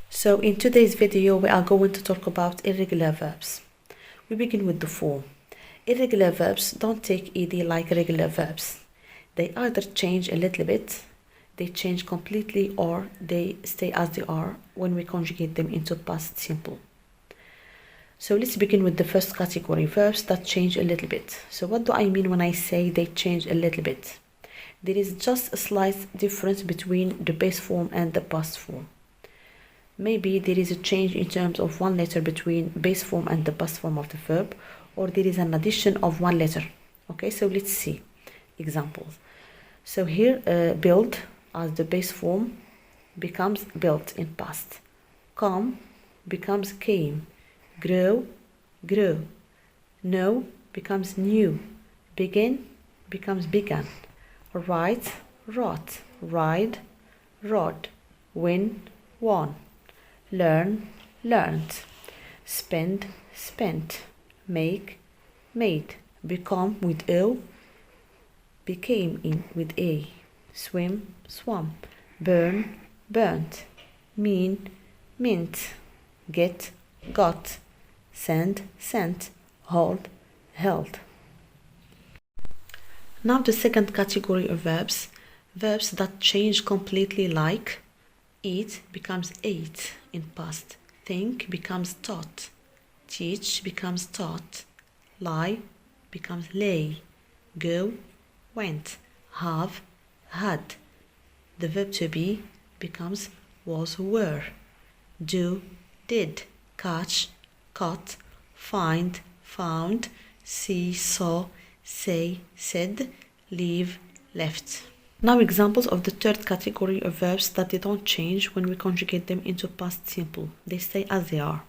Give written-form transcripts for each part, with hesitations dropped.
So in today's video, we are going to talk about irregular verbs. We begin with the form. Irregular verbs don't take ed like regular verbs. They either change a little bit, they change completely, or they stay as they are when we conjugate them into past simple. So let's begin with the first category, verbs that change a little bit. So what do I mean when I say they change a little bit? There is just a slight difference between the base form and the past form. Maybe there is a change in terms of one letter between base form and the past form of the verb, or there is an addition of one letter. Okay, so let's see examples. So here, build as the base form becomes built in past. Come becomes came. Grow, grew. Know becomes knew. Begin becomes began. Write, wrote. Ride, rode. Win, won. Learn, learned. Spend, spent. Make, made. Become with O, became in with A. Swim, swam. Burn, burnt. Mean, mint. Get, got. Send, sent. Hold, held. Now the second category of verbs, verbs that change completely, like eat becomes ate in past, think becomes taught, teach becomes taught, lie becomes lay, go went, have had. The verb to be becomes was were, do did, catch caught, find found, see saw, say said, leave left. Now examples of the third category of verbs that they don't change when we conjugate them into past simple. They stay as they are.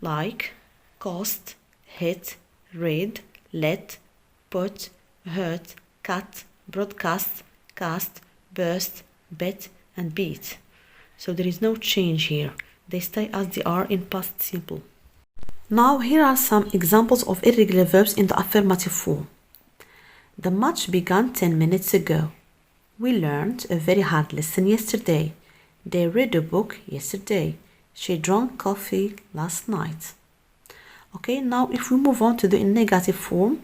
Like, cost, hit, read, let, put, hurt, cut, broadcast, cast, burst, bet, and beat. So there is no change here. They stay as they are in past simple. Now here are some examples of irregular verbs in the affirmative form. The match began 10 minutes ago. We learned a very hard lesson yesterday. They read a book yesterday. She drank coffee last night. Okay, now if we move on to the negative form,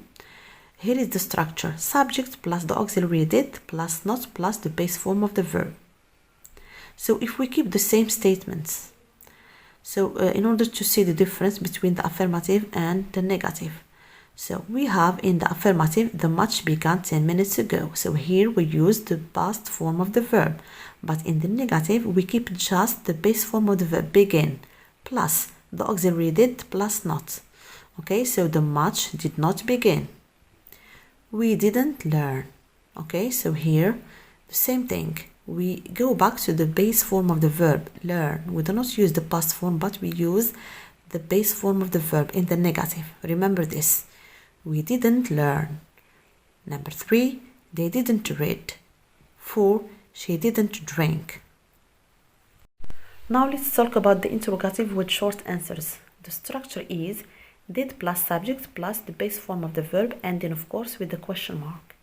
here is the structure. Subject plus the auxiliary did plus not plus the base form of the verb. So if we keep the same statements, in order to see the difference between the affirmative and the negative. So we have in the affirmative, the match began 10 minutes ago. So here we use the past form of the verb. But in the negative, we keep just the base form of the verb, begin, plus the auxiliary did plus not. Okay, so the match did not begin. We didn't learn. Okay, so here, the same thing. We go back to the base form of the verb, learn. We do not use the past form, but we use the base form of the verb in the negative. Remember this. We didn't learn. Number 3, they didn't read. 4, she didn't drink. Now let's talk about the interrogative with short answers. The structure is did plus subject plus the base form of the verb, and then of course with the question mark.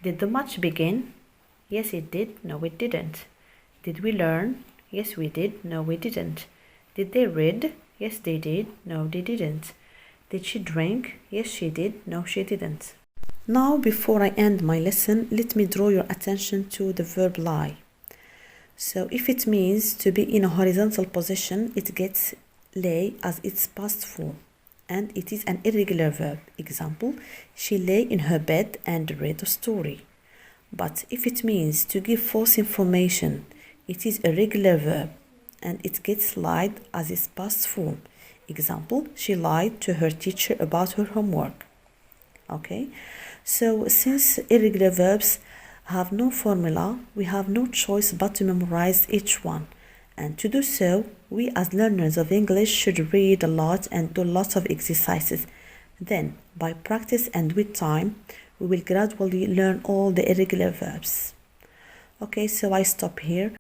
Did the match begin? Yes, it did. No, it didn't. Did we learn? Yes, we did. No, we didn't. Did they read? Yes, they did. No, they didn't. Did she drink? Yes, she did. No, she didn't. Now, before I end my lesson, let me draw your attention to the verb lie. So, if it means to be in a horizontal position, it gets lay as its past form. And it is an irregular verb. Example, she lay in her bed and read a story. But if it means to give false information, it is a regular verb and it gets lied as its past form. Example, she lied to her teacher about her homework. Okay, so since irregular verbs have no formula, we have no choice but to memorize each one. And to do so, we as learners of English should read a lot and do lots of exercises. Then, by practice and with time, we will gradually learn all the irregular verbs. Okay, so I stop here.